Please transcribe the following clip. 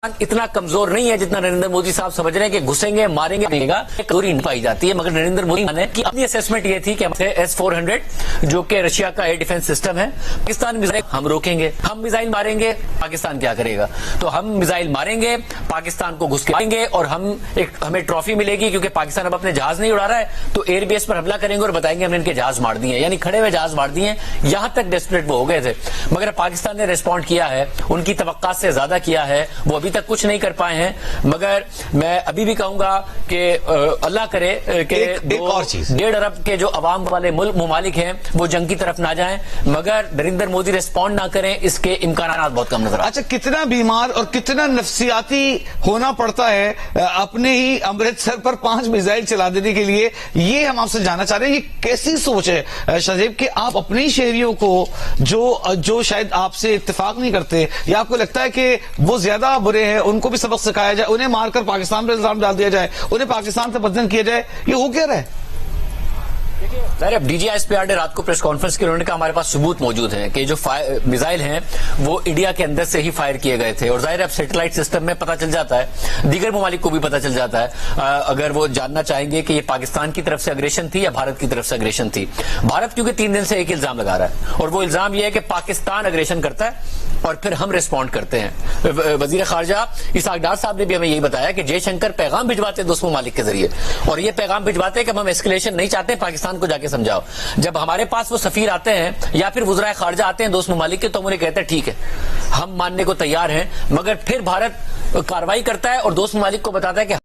इतना कमजोर नहीं है जितना नरेंद्र मोदी साहब समझ रहे हैं कि घुसेंगे मारेंगे कमजोरी नहीं पाई जाती है। मगर नरेंद्र मोदी ने की अपनी असेसमेंट ये थी कि S-400 जो कि रशिया का एयर डिफेंस सिस्टम है, पाकिस्तान मिसाइल हम रोकेंगे, हम मिसाइल मारेंगे, पाकिस्तान क्या करेगा? तो हम मिसाइल मारेंगे, पाकिस्तान को घुस के आएंगे और हमें ट्रॉफी मिलेगी क्योंकि पाकिस्तान अब अपने जहाज नहीं उड़ा रहा है तो एयरबेस पर हमला करेंगे और बताएंगे हमने इनके जहाज मार दिए, यानी खड़े हुए जहाज मार दिए। यहां तक डेस्परेट वो हो गए थे, मगर पाकिस्तान ने रिस्पॉन्ड किया है, उनकी तवक्कात से ज्यादा किया है। वो अभी तक कुछ नहीं कर पाए हैं, मगर मैं अभी भी कहूंगा कि अल्लाह करे कि 1.5 अरब के जो अवाम वाले ममालिक हैं वो जंग की तरफ ना जाएं, मगर नरेंद्र मोदी रिस्पॉन्ड ना करें, इसके इम्कानात बहुत कम नजर। अच्छा, कितना बीमार और कितना नफसियाती होना पड़ता है अपने ही अमृतसर पर 5 मिसाइल चला देने के लिए, ये हम आपसे जानना चाह रहे हैं। ये कैसी सोच है शाहजेब कि आप अपने शहरियों को जो शायद आपसे इत्तेफाक नहीं करते या आपको लगता है कि वो ज्यादा बुरे हैं, उनको भी सबक सिखाया जाए, उन्हें मारकर पाकिस्तान पर इल्जाम डाल दिया जाए, उन्हें पाकिस्तान से बदनाम किया जाए, ये हो क्या रहा है? सर, अब DGISPR ने रात को प्रेस कॉन्फ्रेंस की उन्होंने कहा हमारे पास सबूत मौजूद हैं कि जो मिसाइल हैं वो इंडिया के अंदर से ही फायर किए गए थे। और जाहिर है अब सैटेलाइट सिस्टम में पता चल जाता है, दीगर ममालिक को भी पता चल जाता है अगर वो जानना चाहेंगे कि ये पाकिस्तान की तरफ से अग्रेशन थी या भारत की तरफ से अग्रेशन थी। भारत क्योंकि 3 दिन से एक इल्जाम लगा रहा है और वो इल्जाम ये है कि पाकिस्तान अग्रेशन करता है और फिर हम रिस्पॉन्ड करते हैं। वजीर खारजा इसहाक डार साहब ने भी हमें यही बताया कि जयशंकर पैगाम भिजवाते हैं दोस्त ममालिक के जरिए, और ये पैगाम भिजवाते हैं कि हम एस्केलेशन नहीं चाहते, पाकिस्तान को जाके समझाओ। जब हमारे पास वो सफीर आते हैं या फिर वज़राए खारजा आते हैं दोस्त ममालिक के, तो हम उन्हें कहते हैं ठीक है हम मानने को तैयार हैं, मगर फिर भारत कार्रवाई करता है और दोस्त ममालिक को बताता है कि